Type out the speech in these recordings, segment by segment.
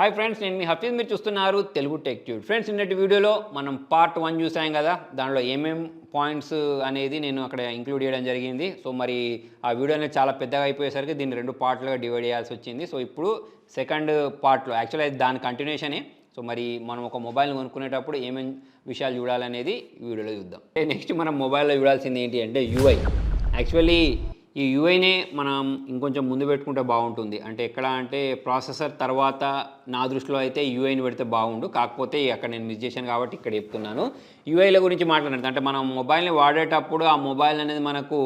Hi friends, నేను మీ హఫీజ్. మీరు చూస్తున్నారు తెలుగు టెక్ ట్యూబ్. ఫ్రెండ్స్, నిన్నటి వీడియోలో మనం పార్ట్ 1 చూసాం కదా. దానిలో ఏమేం పాయింట్స్ అనేది నేను అక్కడ ఇంక్లూడ్ చేయడం జరిగింది. సో మరి ఆ వీడియో అనేది చాలా పెద్దగా అయిపోయేసరికి దీన్ని 2 పార్ట్లుగా డివైడ్ చేయాల్సి వచ్చింది. సో ఇప్పుడు సెకండ్ పార్ట్లో యాక్చువల్లీ అది దాని కంటిన్యూషనే. సో మరి మనం ఒక మొబైల్ కొనుక్కునేటప్పుడు ఏమేం విషయాలు చూడాలనేది ఈ వీడియోలో చూద్దాం. నెక్స్ట్ మనం మొబైల్లో చూడాల్సింది ఏంటి అంటే యూఐ. యాక్చువల్లీ ఈ యూఐనే మనం ఇంకొంచెం ముందు పెట్టుకుంటే బాగుంటుంది. అంటే ఎక్కడ అంటే ప్రాసెసర్ తర్వాత నా దృష్టిలో అయితే యూఐని పెడితే బాగుండు. కాకపోతే అక్కడ నేను మిస్ చేశాను కాబట్టి ఇక్కడ చెప్తున్నాను. యూఐల గురించి మాట్లాడినట్టు అంటే మనం మొబైల్ని వాడేటప్పుడు ఆ మొబైల్ అనేది మనకు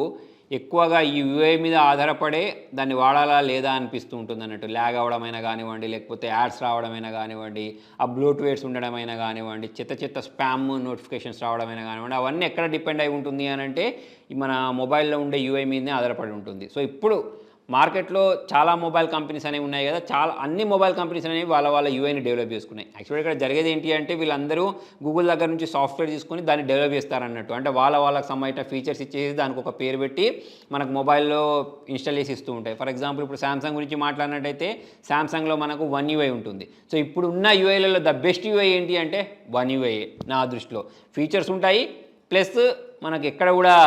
ఎక్కువగా ఈ యూఐ మీద ఆధారపడే దాన్ని వాడాలా లేదా అనిపిస్తూ ఉంటుంది అన్నట్టు. ల్యాగ్ అవ్వడమైనా కానివ్వండి, లేకపోతే యాడ్స్ రావడమైనా కానివ్వండి, ఆ బ్లోట్వేర్స్ ఉండడమైనా కానివ్వండి, చెత్త స్పామ్ నోటిఫికేషన్స్ రావడమైనా కానివ్వండి, అవన్నీ ఎక్కడ డిపెండ్ అయి ఉంటుంది అని అంటే మన మొబైల్లో ఉండే యూఐ మీదనే ఆధారపడి ఉంటుంది. సో ఇప్పుడు మార్కెట్లో చాలా మొబైల్ కంపెనీస్ అనేవి ఉన్నాయి కదా. అన్ని మొబైల్ కంపెనీస్ అనేవి వాళ్ళ యూఐని డెవలప్ చేసుకున్నాయి. యాక్చువల్గా ఇక్కడ జరిగేది ఏంటి అంటే వీళ్ళందరూ గూగుల్ దగ్గర నుంచి సాఫ్ట్వేర్ తీసుకొని దాన్ని డెవలప్ చేస్తారన్నట్టు. అంటే వాళ్ళకి సంబంధించిన ఫీచర్స్ ఇచ్చేసి దానికి ఒక పేరు పెట్టి మనకు మొబైల్లో ఇన్స్టాల్ చేసి ఇస్తూ ఉంటాయి. ఫర్ ఎగ్జాంపుల్ ఇప్పుడు సామ్సంగ్ గురించి మాట్లాడినట్టయితే సామ్సంగ్లో మనకు వన్ యూఐ ఉంటుంది. సో ఇప్పుడు ఉన్న యూఐలలో ద బెస్ట్ యూఐ ఏంటి అంటే వన్ యూఐ నా దృష్టిలో. ఫీచర్స్ ఉంటాయి, ప్లస్ మనకు ఎక్కడ కూడా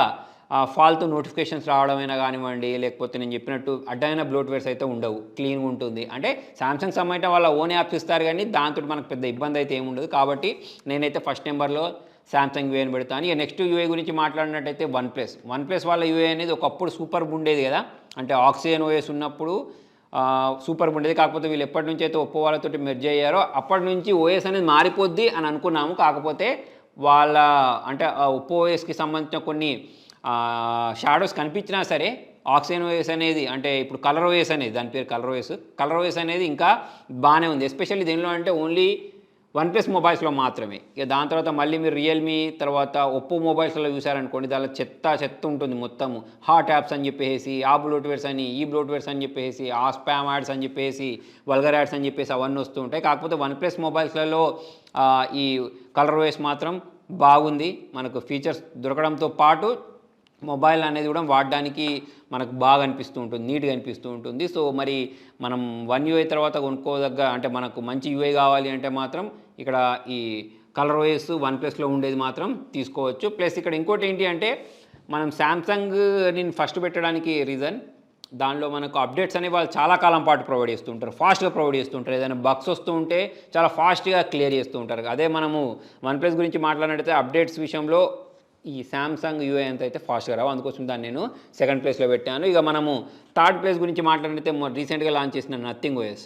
ఫాల్తు నోటిఫికేషన్స్ రావడమైనా కానివ్వండి, లేకపోతే నేను చెప్పినట్టు అడ్డమైన బ్లోట్వేర్స్ అయితే ఉండవు, క్లీన్గా ఉంటుంది. అంటే సామ్సంగ్ సంబంధించిన వాళ్ళ ఓన్ యాప్స్ ఇస్తారు కానీ దాంతో మనకు పెద్ద ఇబ్బంది అయితే ఏముండదు. కాబట్టి నేనైతే ఫస్ట్ నెంబర్లో సామ్సంగ్ యూఐని పెడతాను. ఇక నెక్స్ట్ యూఐ గురించి మాట్లాడినట్టయితే వన్ ప్లస్ వాళ్ళ యూఐ అనేది ఒకప్పుడు సూపర్ ఉండేది కదా. అంటే ఆక్సిజన్ ఓఎస్ ఉన్నప్పుడు సూపర్ ఉండేది. కాకపోతే వీళ్ళు ఎప్పటి నుంచి అయితే ఒప్పో వాళ్ళతోటి మెర్జ్ అయ్యారో అప్పటి నుంచి ఓఎస్ అనేది మారిపోద్ది అని అనుకున్నాము. కాకపోతే వాళ్ళ అంటే ఒప్పో ఓఎస్కి సంబంధించిన కొన్ని షాడోస్ కనిపించినా సరే ఆక్సిజన్ ఓఎస్ అనేది అంటే ఇప్పుడు కలర్ ఓఎస్ అనేది దాని పేరు కలర్ ఓఎస్ అనేది ఇంకా బాగానే ఉంది. ఎస్పెషల్లీ దీనిలో అంటే ఓన్లీ వన్ ప్లస్ మొబైల్స్లో మాత్రమే. ఇక దాని తర్వాత మళ్ళీ మీరు రియల్మీ తర్వాత ఒప్పో మొబైల్స్లో చూసారనుకోండి, దానిలో చెత్త ఉంటుంది మొత్తము. హాట్ యాప్స్ అని చెప్పేసి, ఆ బ్లోట్వేర్స్ అని, ఈ బ్లోట్వేర్స్ అని చెప్పేసి, ఆ స్పామ్ యాడ్స్ అని చెప్పేసి, వల్గర్ యాడ్స్ అని చెప్పేసి అవన్నీ వస్తూ ఉంటాయి. కాకపోతే వన్ ప్లస్ మొబైల్స్లలో ఈ కలర్ ఓఎస్ మాత్రం బాగుంది. మనకు ఫీచర్స్ దొరకడంతో పాటు మొబైల్ అనేది కూడా వాడడానికి మనకు బాగా అనిపిస్తూ ఉంటుంది, నీట్గా అనిపిస్తూ ఉంటుంది. సో మరి మనం వన్ యూఐ తర్వాత కొనుక్కోదగ్గ అంటే మనకు మంచి యూఐ కావాలి అంటే మాత్రం ఇక్కడ ఈ కలర్ ఓఎస్ వన్ ప్లస్లో ఉండేది మాత్రం తీసుకోవచ్చు. ప్లస్ ఇక్కడ ఇంకోటి ఏంటి అంటే మనం శాంసంగ్ని ఫస్ట్ పెట్టడానికి రీజన్ దానిలో మనకు అప్డేట్స్ అనేవి వాళ్ళు చాలా కాలం పాటు ప్రొవైడ్ చేస్తుంటారు, ఫాస్ట్గా ప్రొవైడ్ చేస్తుంటారు. ఏదైనా బగ్స్ వస్తూ ఉంటే చాలా ఫాస్ట్గా క్లియర్ చేస్తూ ఉంటారు. అదే మనము వన్ ప్లస్ గురించి మాట్లాడినట్టయితే అప్డేట్స్ విషయంలో ఈ శాంసంగ్ యూఐ అంత అయితే ఫాస్ట్గా రావు. అందుకోసం దాన్ని నేను సెకండ్ ప్లేస్లో పెట్టాను. ఇక మనము థర్డ్ ప్లేస్ గురించి మాట్లాడితే రీసెంట్గా లాంచ్ చేసిన నథింగ్ ఓఎస్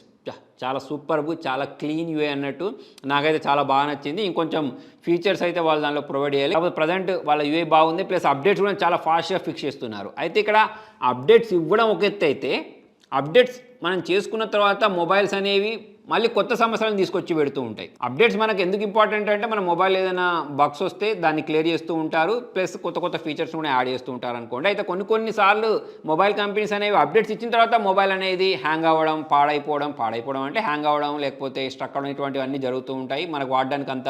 చాలా సూపర్బ్, చాలా క్లీన్ యూఐ అన్నట్టు నాకైతే చాలా బాగా నచ్చింది. ఇంకొంచెం ఫీచర్స్ అయితే వాళ్ళు దానిలో ప్రొవైడ్ చేయాలి. కాకపోతే ప్రజెంట్ వాళ్ళ యూఐ బాగుంది, ప్లస్ అప్డేట్స్ కూడా చాలా ఫాస్ట్గా ఫిక్స్ చేస్తున్నారు. అయితే ఇక్కడ అప్డేట్స్ ఇవ్వడం ఒక ఎత్తు అయితే అప్డేట్స్ మనం చేసుకున్న తర్వాత మొబైల్స్ అనేవి మళ్ళీ కొత్త సమస్యలను తీసుకొచ్చి పెడుతూ ఉంటాయి. అప్డేట్స్ మనకు ఎందుకు ఇంపార్టెంట్ అంటే మన మొబైల్ ఏదైనా బగ్స్ వస్తే దాన్ని క్లియర్ చేస్తూ ఉంటారు, ప్లస్ కొత్త ఫీచర్స్ కూడా యాడ్ చేస్తూ ఉంటారు అనుకోండి. అయితే కొన్నిసార్లు మొబైల్ కంపెనీస్ అనేవి అప్డేట్స్ ఇచ్చిన తర్వాత మొబైల్ అనేది హ్యాంగ్ అవ్వడం, పాడైపోవడం అంటే హ్యాంగ్ అవ్వడం, లేకపోతే స్ట్రక్ అవ్వడం, ఇటువంటివన్నీ జరుగుతూ ఉంటాయి. మనకు వాడడానికి అంత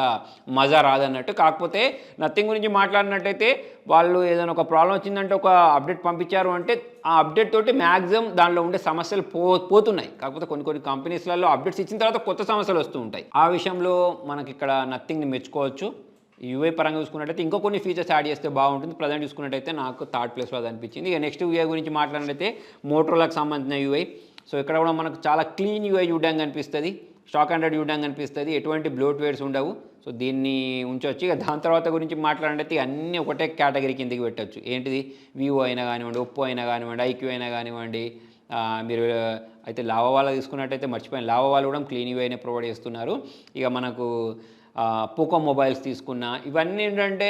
మజా రాదన్నట్టు. కాకపోతే నథింగ్ గురించి మాట్లాడినట్టయితే వాళ్ళు ఏదైనా ఒక ప్రాబ్లం వచ్చిందంటే ఒక అప్డేట్ పంపించారు అంటే ఆ అప్డేట్ తోటి మ్యాక్సిమం దానిలో ఉండే సమస్యలు పోతున్నాయి. కాకపోతే కొన్ని కంపెనీస్లలో అప్డేట్స్ ఇచ్చిన తర్వాత కొత్త సమస్యలు వస్తూ ఉంటాయి. ఆ విషయంలో మనకి ఇక్కడ నథింగ్ని మెచ్చుకోవచ్చు. యూఐ పరంగా చూసుకున్నట్టయితే ఇంకో కొన్ని ఫీచర్స్ యాడ్ చేస్తే బాగుంటుంది. ప్రజెంట్ చూసుకున్నట్టయితే నాకు థర్డ్ ప్లేస్లో అది అనిపించింది. ఇక నెక్స్ట్ యూఐ గురించి మాట్లాడినట్టయితే మోటరోలాకి సంబంధించిన యూఐ. సో ఇక్కడ కూడా మనకు చాలా క్లీన్ యూఐ చూడడానికి అనిపిస్తుంది, స్టాక్ హండ్రెడ్ చూడడానికి అనిపిస్తుంది, ఎటువంటి బ్లోట్వేర్స్ ఉండవు. సో దీన్ని ఉంచవచ్చు. ఇక దాని తర్వాత గురించి మాట్లాడితే అన్నీ ఒకటే కేటగిరీ కిందకి పెట్టచ్చు. ఏంటిది, వివో అయినా కానివ్వండి, ఒప్పో అయినా కానివ్వండి, ఐక్యూ అయినా కానివ్వండి. మీరు అయితే లావా వాళ్ళ తీసుకున్నట్టయితే మర్చిపోయిన లావా వాళ్ళు కూడా క్లీన్ యూఐనే ప్రొవైడ్ చేస్తున్నారు. ఇక మనకు పోకో మొబైల్స్ తీసుకున్న ఇవన్నీ ఏంటంటే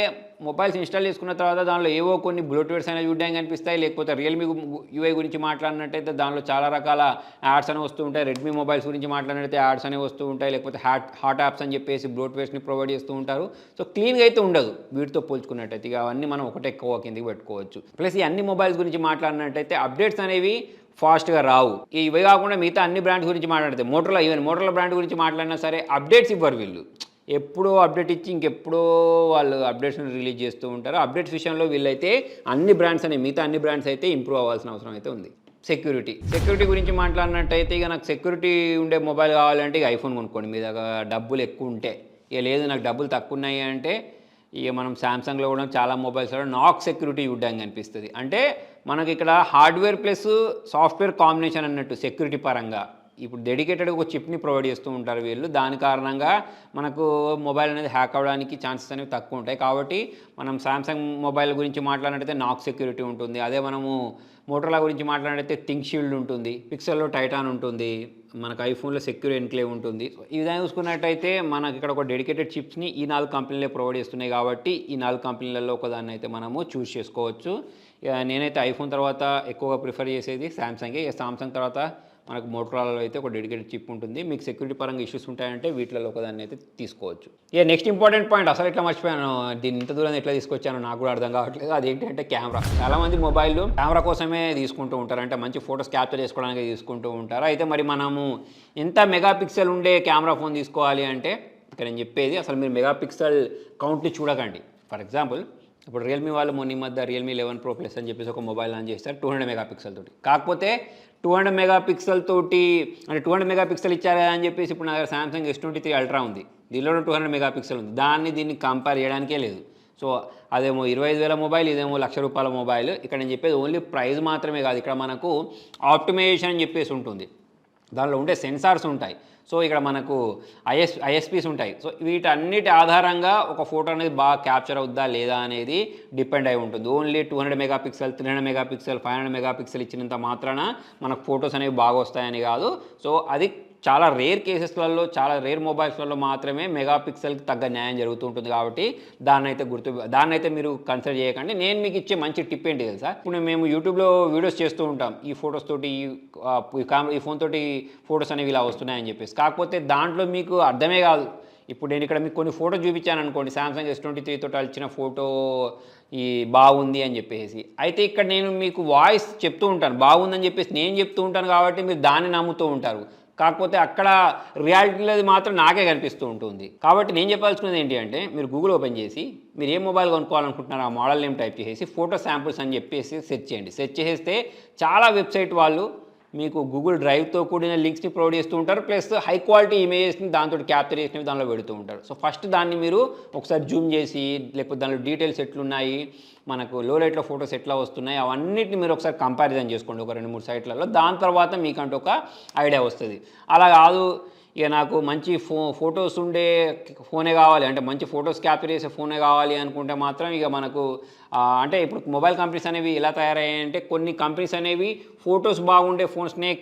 మొబైల్స్ ఇన్స్టాల్ చేసుకున్న తర్వాత దానిలో ఏవో కొన్ని బ్లోట్వేర్స్ అయినా చూడడానికి కనిపిస్తాయి. లేకపోతే రియల్మీ యూఐ గురించి మాట్లాడినట్టయితే దానిలో చాలా రకాల యాడ్స్ అనేవి వస్తూ ఉంటాయి. రెడ్మీ మొబైల్స్ గురించి మాట్లాడినట్టయితే యాడ్స్ అనేవి వస్తూ ఉంటాయి. లేకపోతే హాట్ యాప్స్ అని చెప్పేసి బ్లోట్వేర్స్ని ప్రొవైడ్ చేస్తూ ఉంటారు. సో క్లీన్గా అయితే ఉండదు వీటితో పోల్చుకున్నట్టయితే. ఇక అవన్నీ మనం ఒకటే ఎక్కువ కిందకి పెట్టుకోవచ్చు. ప్లస్ ఈ అన్ని మొబైల్స్ గురించి మాట్లాడినట్టయితే అప్డేట్స్ అనేవి ఫాస్ట్గా రావు. ఇవి కాకుండా మిగతా అన్ని బ్రాండ్స్ గురించి మాట్లాడితే మోటరోలా బ్రాండ్ గురించి మాట్లాడినా సరే అప్డేట్స్ ఇవ్వరు వీళ్ళు. ఎప్పుడో అప్డేట్ ఇచ్చి ఇంకెప్పుడో వాళ్ళు అప్డేట్స్ని రిలీజ్ చేస్తూ ఉంటారు. అప్డేట్స్ విషయంలో వీళ్ళైతే మిగతా అన్ని బ్రాండ్స్ అయితే ఇంప్రూవ్ అవ్వాల్సిన అవసరం అయితే ఉంది. సెక్యూరిటీ గురించి మాట్లాడినట్టయితే ఇక నాకు సెక్యూరిటీ ఉండే మొబైల్ కావాలంటే ఇక ఐఫోన్ కొనుక్కోండి. మీ దగ్గర డబ్బులు ఎక్కువ ఉంటే. ఇక లేదు నాకు డబ్బులు తక్కువ ఉన్నాయి అంటే ఇక మనం శాంసంగ్లో కూడా చాలా మొబైల్స్లో నాక్ సెక్యూరిటీ చూడడానికి కనిపిస్తుంది. అంటే మనకి ఇక్కడ హార్డ్వేర్ ప్లస్ సాఫ్ట్వేర్ కాంబినేషన్ అన్నట్టు సెక్యూరిటీ పరంగా. ఇప్పుడు డెడికేటెడ్గా ఒక చిప్ని ప్రొవైడ్ చేస్తూ ఉంటారు వీళ్ళు. దాని కారణంగా మనకు మొబైల్ అనేది హ్యాక్ అవ్వడానికి ఛాన్సెస్ అనేవి తక్కువ ఉంటాయి. కాబట్టి మనం సామ్సంగ్ మొబైల్ గురించి మాట్లాడినట్టయితే నాక్ సెక్యూరిటీ ఉంటుంది. అదే మనము మోటరోలా గురించి మాట్లాడితే థింక్ షీల్డ్ ఉంటుంది, పిక్సెల్లో టైటాన్ ఉంటుంది, మనకు ఐఫోన్లో సెక్యూర్ ఎన్క్లేవ్ ఉంటుంది. ఈ విధంగా చూసుకున్నట్టయితే మనకి ఇక్కడ ఒక డెడికేటెడ్ చిప్స్ని ఈ 4 కంపెనీలే ప్రొవైడ్ చేస్తున్నాయి. కాబట్టి ఈ 4 కంపెనీలలో ఒకదాన్ని అయితే మనము చూస్ చేసుకోవచ్చు. నేనైతే ఐఫోన్ తర్వాత ఎక్కువగా ప్రిఫర్ చేసేది సామ్సంగే. సామ్సంగ్ తర్వాత మనకు మోటరోలాలో అయితే ఒక డెడికేటెడ్ చిప్ ఉంటుంది. మీకు సెక్యూరిటీ పరంగా ఇష్యూస్ ఉంటాయంటే వీటిలో ఒకదాన్ని అయితే తీసుకోవచ్చు. నెక్స్ట్ ఇంపార్టెంట్ పాయింట్, అసలు ఇట్లా మర్చిపోయాను, దీన్ని ఇంత దూరం ఎట్లా తీసుకొచ్చానో నాకు కూడా అర్థం కావట్లేదు. అదేంటంటే కెమెరా. చాలామంది మొబైల్ కెమెరా కోసమే తీసుకుంటూ ఉంటారు, అంటే మంచి ఫొటోస్ క్యాప్చర్ చేసుకోవడానికి తీసుకుంటూ ఉంటారు. అయితే మరి మనము ఎంత మెగాపిక్సెల్ ఉండే కెమెరా ఫోన్ తీసుకోవాలి అంటే ఇక్కడ నేను చెప్పేది, అసలు మీరు మెగాపిక్సెల్ కౌంట్ని చూడకండి. ఫర్ ఎగ్జాంపుల్ ఇప్పుడు రియల్మీ వాళ్ళు మొన్న మధ్య రియల్మీ 11 Pro Plus అని చెప్పేసి ఒక మొబైల్ లాంచ్ చేస్తారు 200 మెగాపిక్సెల్ తోటి. కాకపోతే 200 మెగాపిక్సెల్ తోటి అంటే 200 మెగాపిక్సెల్ ఇచ్చారు కదా అని చెప్పేసి ఇప్పుడు నా దగ్గర సామ్సంగ్ S23 Ultra ఉంది, దీనిలో 200 మెగాపిక్సెల్ ఉంది. దీన్ని కంపేర్ చేయడానికే లేదు. సో అదేమో 25,000 మొబైల్, ఇదేమో ₹1,00,000 మొబైల్. ఇక్కడ నేను చెప్పేది ఓన్లీ ప్రైస్ మాత్రమే కాదు, ఇక్కడ మనకు ఆప్టిమైజేషన్ అని చెప్పేసి ఉంటుంది, దానిలో ఉండే సెన్సార్స్ ఉంటాయి. సో ఇక్కడ మనకు ఐఎస్పీస్ ఉంటాయి. సో వీటన్నిటి ఆధారంగా ఒక ఫోటో అనేది బాగా క్యాప్చర్ అవుద్దా లేదా అనేది డిపెండ్ అయి ఉంటుంది. ఓన్లీ 200 మెగాపిక్సెల్, 300 మెగాపిక్సెల్, 500 మెగాపిక్సెల్ ఇచ్చినంత మాత్రాన మనకు ఫొటోస్ అనేవి బాగా వస్తాయని కాదు. సో అది చాలా రేర్ కేసెస్లలో, చాలా రేర్ మొబైల్స్లలో మాత్రమే మెగాపిక్సెల్కి తగ్గ న్యాయం జరుగుతూ ఉంటుంది. కాబట్టి దాన్నైతే మీరు కన్సిడర్ చేయకండి. నేను మీకు ఇచ్చే మంచి టిప్ ఏంటి తెలుసా, ఇప్పుడు మేము యూట్యూబ్లో వీడియోస్ చేస్తూ ఉంటాం, ఈ ఫొటోస్ తోటి ఈ ఫోన్ తోటి ఫొటోస్ అనేవి ఇలా వస్తున్నాయని చెప్పేసి. కాకపోతే దాంట్లో మీకు అర్థమే కాదు. ఇప్పుడు నేను ఇక్కడ మీకు కొన్ని ఫోటో చూపించాను అనుకోండి, సామ్సంగ్ S23 తోటి వచ్చిన ఫోటో ఈ బాగుంది అని చెప్పేసి. అయితే ఇక్కడ నేను మీకు వాయిస్ చెప్తూ ఉంటాను, బాగుందని చెప్పేసి నేను చెప్తూ ఉంటాను కాబట్టి మీరు దాన్ని నమ్ముతూ ఉంటారు. కాకపోతే అక్కడ రియాలిటీలో మాత్రం నాకే కనిపిస్తూ ఉంటుంది. కాబట్టి నేను చెప్పాల్సుకున్నది ఏంటి అంటే, మీరు గూగుల్ ఓపెన్ చేసి మీరు ఏ మొబైల్ కొనుక్కోవాలనుకుంటున్నారో ఆ మోడల్ నేమ్ టైప్ చేసి ఫోటో శాంపుల్స్ అని చెప్పేసి సెర్చ్ చేయండి. సెర్చ్ చేస్తే చాలా వెబ్సైట్ వాళ్ళు మీకు గూగుల్ డ్రైవ్తో కూడిన లింక్స్ని ప్రొవైడ్ చేస్తూ ఉంటారు, ప్లస్ హై క్వాలిటీ ఇమేజెస్ని దాంతో క్యాప్చర్ చేసినవి దానిలో పెడుతూ ఉంటారు. సో ఫస్ట్ దాన్ని మీరు ఒకసారి జూమ్ చేసి, లేకపోతే దానిలో డీటెయిల్స్ ఎట్లున్నాయి, మనకు లో లైట్లో ఫొటోస్ ఎట్లా వస్తున్నాయి, అవన్నిటిని మీరు ఒకసారి కంపారిజన్ చేసుకోండి ఒక 2-3 సైట్లలో. దాని తర్వాత మీకంటూ ఒక ఐడియా వస్తుంది. అలా కాదు ఇక నాకు మంచి ఫొటోస్ ఉండే ఫోనే కావాలి అంటే, మంచి ఫొటోస్ క్యాప్చర్ చేసే ఫోనే కావాలి అనుకుంటే మాత్రం ఇక మనకు అంటే ఇప్పుడు మొబైల్ కంపెనీస్ అనేవి ఎలా తయారయ్యాయంటే, కొన్ని కంపెనీస్ అనేవి ఫొటోస్ బాగుండే ఫోన్స్నే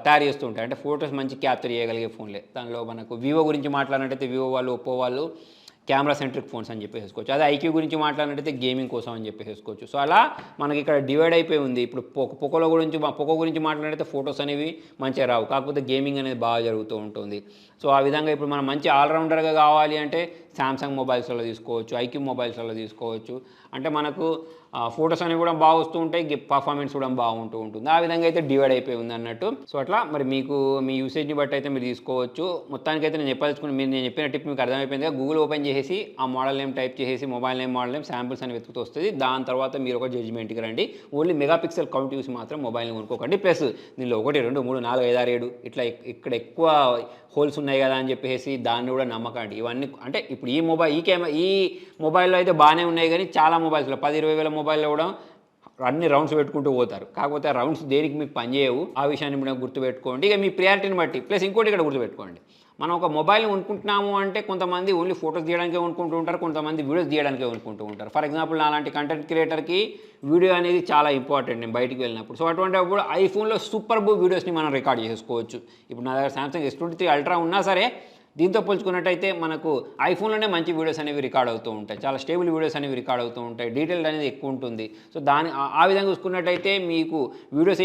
తయారు చేస్తూ ఉంటాయి. అంటే ఫొటోస్ మంచి క్యాప్చర్ చేయగలిగే ఫోన్లే. దానిలో మనకు వివో గురించి మాట్లాడినట్టయితే వివో వాళ్ళు, ఒప్పో వాళ్ళు కెమెరా సెంట్రిక్ ఫోన్స్ అని చెప్పేసుకోవచ్చు. అదే ఐక్యూ గురించి మాట్లాడినట్టయితే గేమింగ్ కోసం అని చెప్పేసుకోవచ్చు. సో అలా మనకి ఇక్కడ డివైడ్ అయిపోయి ఉంది. ఇప్పుడు పోకో గురించి మాట్లాడితే ఫొటోస్ అనేవి మంచిగా రావు, కాకపోతే గేమింగ్ అనేది బాగా జరుగుతూ ఉంటుంది. సో ఆ విధంగా ఇప్పుడు మనం మంచి ఆల్రౌండర్గా కావాలి అంటే సామ్సంగ్ మొబైల్స్లో తీసుకోవచ్చు, ఐక్యూ మొబైల్స్లో తీసుకోవచ్చు. అంటే మనకు ఫొటోస్ అనేవి కూడా బాగా వస్తూ ఉంటాయి, పర్ఫార్మెన్స్ కూడా బాగుంటూ ఉంటుంది. ఆ విధంగా అయితే డివైడ్ అయిపోయి ఉంది అన్నట్టు. సో అట్లా మరి మీకు మీ యూసేజ్ని బట్టి అయితే మీరు తీసుకోవచ్చు. మొత్తానికైతే నేను నేను చెప్పిన టిప్ మీకు అర్థమైపోయిందిగా. గూగుల్ ఓపెన్ చేసి ఆ మోడల్ నేమ్ టైప్ చేసి mobile name, model name, samples అని వెతుకుతూ వస్తుంది. దాని తర్వాత మీరు ఒక జడ్జిమెంట్కి రండి. ఓన్లీ మెగాపిక్సెల్ కౌంట్ చూసి మాత్రం మొబైల్ని కొనుక్కోకండి. ప్లస్ దీనిలో 1, 2, 3, 4, 5, 6, 7 ఇట్లా ఇక్కడ ఎక్కువ హోల్స్ ఉన్నాయి కదా అని చెప్పేసి దాన్ని కూడా నమ్మకండి. ఇవన్నీ అంటే ఇప్పుడు ఈ మొబైల్లో అయితే బాగానే ఉన్నాయి, కానీ చాలా మొబైల్స్లో 10-20 వేల మొబైల్లో కూడా అన్ని రౌండ్స్ పెట్టుకుంటూ పోతారు. కాకపోతే ఆ రౌండ్స్ దేనికి మీకు పనిచేయవు. ఆ విషయాన్ని కూడా గుర్తుపెట్టుకోండి. ఇక మీ ప్రియారిటీని బట్టి. ప్లస్ ఇంకోటి ఇక్కడ గుర్తుపెట్టుకోండి, మనం ఒక మొబైల్ని కొనుక్కుంటున్నాము అంటే కొంతమంది ఓన్లీ ఫొటోస్ తీయడానికే కొనుక్కుంటూ ఉంటారు, కొంతమంది వీడియోస్ తీయడానికే కొనుక్కుంటూ ఉంటారు. ఫర్ ఎగ్జాంపుల్ నాలాంటి కంటెంట్ క్రియేటర్కి వీడియో అనేది చాలా ఇంపార్టెంట్ నేను బయటికి వెళ్ళినప్పుడు. సో అటువంటిప్పుడు ఐఫోన్లో సూపర్బ్ వీడియోస్ని మనం రికార్డ్ చేసుకోవచ్చు. ఇప్పుడు నా దగ్గర సామ్సంగ్ S23 Ultra ఉన్నా సరే దీంతో పోల్చుకున్నట్టయితే మనకు ఐఫోన్లోనే మంచి వీడియోస్ అనేవి రికార్డ్ అవుతూ ఉంటాయి, చాలా స్టేబుల్ వీడియోస్ అనేవి రికార్డ్ అవుతూ ఉంటాయి, డీటెయిల్ అనేది ఎక్కువ ఉంటుంది. సో ఆ విధంగా చూసుకున్నట్టయితే మీకు వీడియోస్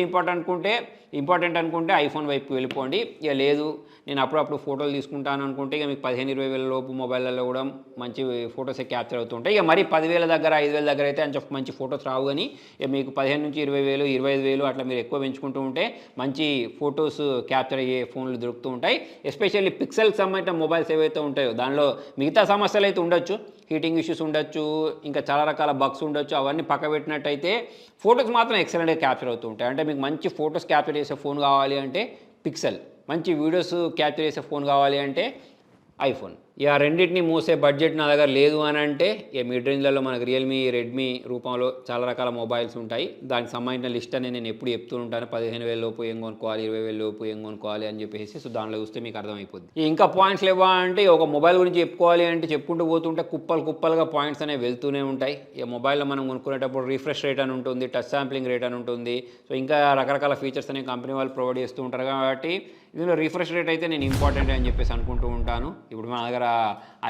ఇంపార్టెంట్ అనుకుంటే ఐఫోన్ వైపు వెళ్ళిపోండి. ఇక లేదు నేను అప్పుడప్పుడు ఫోటోలు తీసుకుంటాను అనుకుంటే ఇక మీకు 15-20 వేల లోపు మొబైల్లో కూడా మంచి ఫొటోసే క్యాప్చర్ అవుతూ ఉంటాయి. ఇక మరి 10,000 దగ్గర 5,000 దగ్గర అయితే అంత మంచి ఫొటోస్ రావు, కానీ ఇక మీకు 15,000-20,000, 25,000 అట్లా మీరు ఎక్కువ పెంచుకుంటూ ఉంటే మంచి ఫొటోస్ క్యాప్చర్ అయ్యే ఫోన్లు దొరుకుతూ ఉంటాయి. ఎస్పెషల్లీ పిక్సెల్కి సంబంధించి సంబంధించిన మొబైల్స్ ఏవైతే ఉంటాయో దానిలో మిగతా సమస్యలు అయితే ఉండొచ్చు, హీటింగ్ ఇష్యూస్ ఉండొచ్చు, ఇంకా చాలా రకాల బగ్స్ ఉండొచ్చు. అవన్నీ పక్క పెట్టినట్టయితే ఫొటోస్ మాత్రం ఎక్సలెంట్గా క్యాప్చర్ అవుతూ ఉంటాయి. అంటే మీకు మంచి ఫొటోస్ క్యాప్చర్ చేసే ఫోన్ కావాలి అంటే పిక్సెల్, మంచి వీడియోస్ క్యాప్చర్ చేసే ఫోన్ కావాలి అంటే ఐఫోన్. ఇక రెండింటిని మోసే బడ్జెట్ నా దగ్గర లేదు అని అంటే ఇక మిడ్ రేంజ్లలో మనకు రియల్మీ, రెడ్మీ రూపంలో చాలా రకాల మొబైల్స్ ఉంటాయి. దానికి సంబంధించిన లిస్ట్ అని నేను ఎప్పుడు చెప్తూ ఉంటాను. 15,000 లోపు ఏం కొనుక్కోవాలి, 20,000 లోపు ఏం కొనుక్కోవాలి అని చెప్పేసి. సో దానిలో చూస్తే మీకు అర్థమైపోద్ది. ఇంకా పాయింట్స్ లేవా అంటే ఒక మొబైల్ గురించి చెప్పుకోవాలి అంటే చెప్పుకుంటూ పోతుంటే కుప్పలుగా పాయింట్స్ అనేవి వెళ్తూనే ఉంటాయి. ఇక మొబైల్లో మనం కొనుక్కునేటప్పుడు రిఫ్రెష్ రేట్ అని ఉంటుంది, టచ్ శాంప్లింగ్ రేట్ అని ఉంటుంది. సో ఇంకా రకరకాల ఫీచర్స్ అనేవి కంపెనీ వాళ్ళు ప్రొవైడ్ చేస్తూ ఉంటారు కాబట్టి దీనిలో రిఫ్రెష్ రేట్ అయితే నేను ఇంపార్టెంట్ అని చెప్పేసి అనుకుంటూ ఉంటాను. ఇప్పుడు మన దగ్గర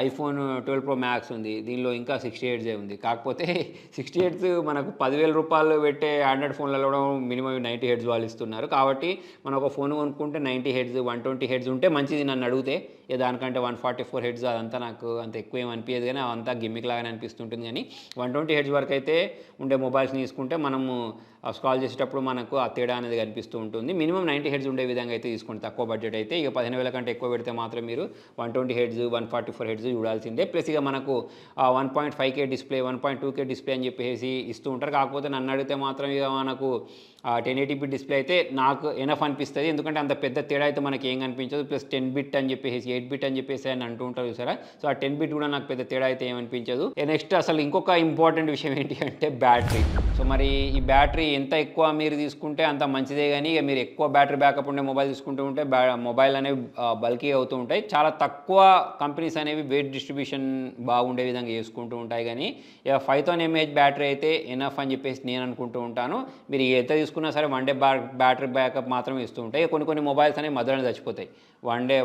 ఐఫోన్ 12 Pro Max ఉంది, దీనిలో ఇంకా 68 ఉంది. కాకపోతే 68 మనకు 10,000 రూపాయలు పెట్టే ఆండ్రాయిడ్ ఫోన్లలో కూడా మినిమం 90 హెడ్స్ వాళ్ళు ఇస్తున్నారు. కాబట్టి మనం ఒక ఫోన్ కొనుక్కుంటే 90 హెడ్స్ 120 హెడ్స్ ఉంటే మంచిది నన్ను అడిగితే. ఇక దానికంటే 144 హెడ్స్ అదంతా నాకు అంత ఎక్కువ ఏమి అనిపించదు, కానీ అదంతా గిమ్మిక్ లాగానే అనిపిస్తుంటుంది. కానీ 120 హెడ్స్ వరకు అయితే ఉండే మొబైల్స్ని తీసుకుంటే మనము స్క్రాల్ చేసేటప్పుడు మనకు ఆ తేడా అనేది కనిపిస్తూ ఉంటుంది. మినిమం 90 హెడ్స్ ఉండే విధంగా అయితే తీసుకోండి, తక్కువ బడ్జెట్ అయితే. ఇక 15,000 కంటే ఎక్కువ పెడితే మాత్రం మీరు 120 హెడ్స్ 144 హెడ్స్ చూడాల్సిందే. ప్లస్ ఇక మనకు 1.5K డిస్ప్లే 1.2K డిస్ప్లే అని చెప్పేసి ఇస్తూ ఉంటారు. కాకపోతే నన్ను అడిగితే మాత్రం ఇక మనకు 1080p డిస్ప్లే అయితే నాకు ఎనఫ్ అనిపిస్తుంది. ఎందుకంటే అంత పెద్ద తేడా అయితే మనకి ఏం కనిపించదు. ప్లస్ 10 బిట్ అని చెప్పేసి 8 బిట్ అని చెప్పేసి అని అంటూ ఉంటారు చూసారా. సో ఆ 10 బిట్ కూడా నాకు పెద్ద తేడా అయితే ఏమనిపించదు. నెక్స్ట్ అసలు ఇంకొక ఇంపార్టెంట్ విషయం ఏంటి అంటే బ్యాటరీ. సో మరి ఈ బ్యాటరీ ఎంత ఎక్కువ మీరు తీసుకుంటే అంత మంచిదే, కానీ ఇక మీరు ఎక్కువ బ్యాటరీ బ్యాకప్ ఉండే మొబైల్ తీసుకుంటూ ఉంటే మొబైల్ అనేవి బల్కీ అవుతూ ఉంటాయి. చాలా తక్కువ కంపెనీస్ అనేవి వెయిట్ డిస్ట్రిబ్యూషన్ బాగుండే విధంగా చేసుకుంటూ ఉంటాయి. కానీ ఇక 5000 mAh బ్యాటరీ అయితే ఎనఫ్ అని చెప్పేసి నేను అనుకుంటూ ఉంటాను. మీరు ఎంత తీసుకున్నా సరే 1 డే బ్యాటరీ బ్యాకప్ మాత్రమే ఇస్తూ ఉంటాయి. కొన్ని మొబైల్స్ అనేవి మధ్యలోనే చచ్చిపోతాయి. వన్ డే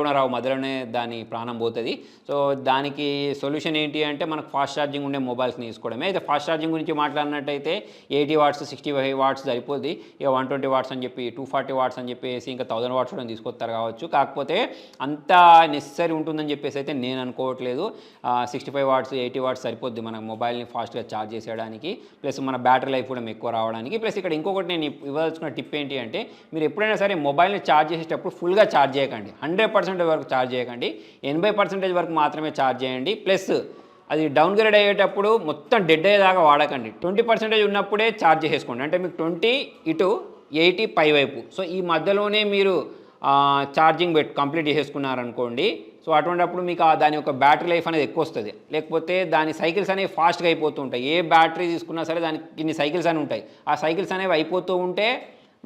కూడా రావు, మధ్యలోనే దాని ప్రాణం పోతుంది. సో దానికి సొల్యూషన్ ఏంటి అంటే మనకు ఫాస్ట్ ఛార్జింగ్ ఉండే మొబైల్స్ని తీసుకోవడమే. అయితే ఫాస్ట్ ఛార్జింగ్ గురించి మాట్లాడినట్టయితే 80 వాట్స్ 65 వాట్స్ సరిపోద్ది. ఇక 120 వాట్స్ అని చెప్పి 240 వాట్స్ అని చెప్పేసి ఇంకా 1000 వాట్స్ కూడా తీసుకొస్తారు కావచ్చు. కాకపోతే అంత నెసరీ ఉంటుందని చెప్పేసి అయితే నేను అనుకోవట్లేదు. 65 వాట్స్ 80 వాట్స్ సరిపోద్ది మన మొబైల్ని ఫాస్ట్గా ఛార్జ్ చేసేయడానికి. ప్లస్ మన బ్యాటరీ లైఫ్ కూడా ఎక్కువ రావడానికి. ప్లస్ ఇక్కడ ఇంకొకటి నేను ఇవ్వాల్సిన టిప్ ఏంటి అంటే మీరు ఎప్పుడైనా సరే మొబైల్ని ఛార్జ్ చేసేటప్పుడు ఫుల్గా ఛార్జ్ చేయకండి. 100% వరకు ఛార్జ్ చేయకండి, 80% వరకు మాత్రమే ఛార్జ్ చేయండి. ప్లస్ అది డౌన్గ్రేడ్ అయ్యేటప్పుడు మొత్తం డెడ్ అయ్యేదాకా వాడకండి. 20% ఉన్నప్పుడే ఛార్జ్ చేసేసుకోండి. అంటే మీకు 20 ఇటు 80 పై వైపు. సో ఈ మధ్యలోనే మీరు ఛార్జింగ్ కంప్లీట్ చేసేసుకున్నారనుకోండి. సో అటువంటిప్పుడు మీకు దాని యొక్క బ్యాటరీ లైఫ్ అనేది ఎక్కువ వస్తుంది. లేకపోతే దాని సైకిల్స్ అనేవి ఫాస్ట్గా అయిపోతూ ఉంటాయి. ఏ బ్యాటరీ తీసుకున్నా సరే దానికి ఇన్ని సైకిల్స్ అని ఉంటాయి. ఆ సైకిల్స్ అనేవి అయిపోతూ ఉంటే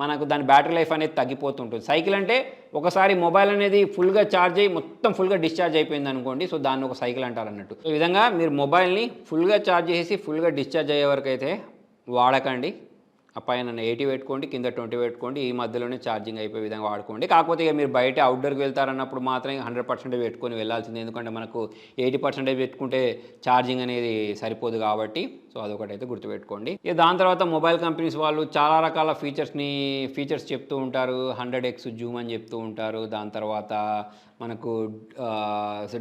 మనకు దాని బ్యాటరీ లైఫ్ అనేది తగ్గిపోతుంటుంది. సైకిల్ అంటే ఒకసారి మొబైల్ అనేది ఫుల్గా ఛార్జ్ అయ్యి మొత్తం ఫుల్గా డిశ్చార్జ్ అయిపోయింది అనుకోండి. సో దాన్ని ఒక సైకిల్ అంటారు అన్నట్టు. ఈ విధంగా మీరు మొబైల్ని ఫుల్గా ఛార్జ్ చేసి ఫుల్గా డిశ్చార్జ్ అయ్యే వరకు అయితే వాడకండి. ఆ పైన 80 పెట్టుకోండి, కింద 20 పెట్టుకోండి. ఈ మధ్యలోనే ఛార్జింగ్ అయిపోయే విధంగా వాడుకోండి. కాకపోతే ఇక మీరు బయట అవుట్డోర్కి వెళ్తారన్నప్పుడు మాత్రం 100% పెట్టుకొని వెళ్ళాల్సింది. ఎందుకంటే మనకు 80% పెట్టుకుంటే ఛార్జింగ్ అనేది సరిపోదు కాబట్టి. సో అదొకటి అయితే గుర్తుపెట్టుకోండి. ఇక దాని తర్వాత మొబైల్ కంపెనీస్ వాళ్ళు చాలా రకాల ఫీచర్స్ చెప్తూ ఉంటారు. 100x జూమ్ అని చెప్తూ ఉంటారు. దాని తర్వాత మనకు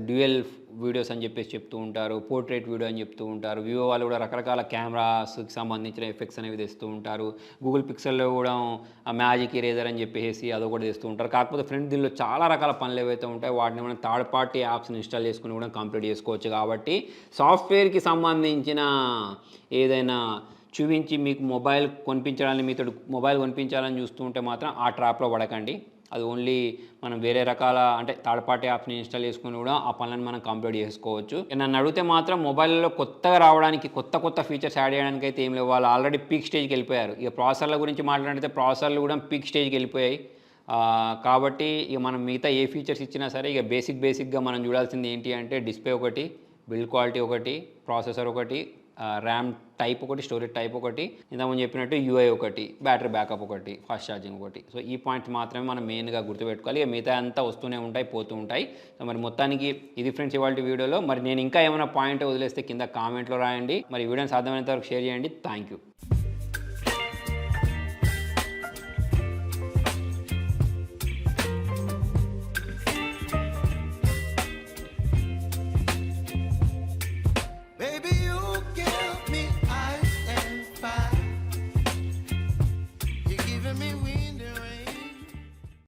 డ్యూయల్ వీడియోస్ అని చెప్పేసి చెప్తూ ఉంటారు. పోర్ట్రేట్ వీడియో అని చెప్తూ ఉంటారు. వివో వాళ్ళు కూడా రకరకాల కెమెరాస్కి సంబంధించిన ఎఫెక్ట్స్ అనేవి తెస్తూ ఉంటారు. గూగుల్ పిక్సెల్లో కూడా మ్యాజిక్ ఎరేజర్ అని చెప్పేసి అదొకటి తెస్తూ ఉంటారు. కాకపోతే ఫ్రెండ్స్ దీనిలో చాలా రకాల పనులు ఏవైతే ఉంటాయో వాటిని మనం థర్డ్ పార్టీ యాప్స్ని ఇన్స్టాల్ చేసుకుని కూడా కంప్లీట్ చేసుకోవచ్చు. కాబట్టి సాఫ్ట్వేర్కి సంబంధించిన ఏదైనా చూపించి మీకు మొబైల్ కొనిపించాలని చూస్తూ ఉంటే మాత్రం ఆ ట్రాప్లో పడకండి. అది ఓన్లీ మనం వేరే రకాల అంటే థర్డ్ పార్టీ యాప్ని ఇన్స్టాల్ చేసుకుని కూడా ఆ పనులను మనం కంప్లీట్ చేసుకోవచ్చు. నన్ను అడిగితే మాత్రం మొబైల్లో కొత్తగా రావడానికి కొత్త ఫీచర్స్ యాడ్ చేయడానికి అయితే ఏం లేవు. వాళ్ళు ఆల్రెడీ పీక్ స్టేజ్కి వెళ్ళిపోయారు. ఇక ప్రాసెసర్ల గురించి మాట్లాడితే ప్రాసెసర్లు కూడా పీక్ స్టేజ్కి వెళ్ళిపోయాయి. కాబట్టి ఇక మనం మిగతా ఏ ఫీచర్స్ ఇచ్చినా సరే ఇక బేసిక్గా మనం చూడాల్సింది ఏంటి అంటే డిస్ప్లే ఒకటి, బిల్డ్ క్వాలిటీ ఒకటి, ప్రాసెసర్ ఒకటి, ర్యామ్ టైప్ ఒకటి, స్టోరేజ్ టైప్ ఒకటి, ఇంతకుముందు చెప్పినట్టు యూఐ ఒకటి, బ్యాటరీ బ్యాకప్ ఒకటి, ఫాస్ట్ ఛార్జింగ్ ఒకటి. సో ఈ పాయింట్స్ మాత్రమే మనం మెయిన్గా గుర్తుపెట్టుకోవాలి. ఇక మిగతా అంతా వస్తూనే ఉంటాయి, పోతూ ఉంటాయి. సో మరి మొత్తానికి ఇది ఫ్రెండ్స్ ఇవాళ వీడియోలో. మరి నేను ఇంకా ఏమైనా పాయింట్ వదిలేస్తే కింద కామెంట్లో రాయండి. మరి వీడియోని సాధ్యమైనంత వరకు షేర్ చేయండి. Thank you.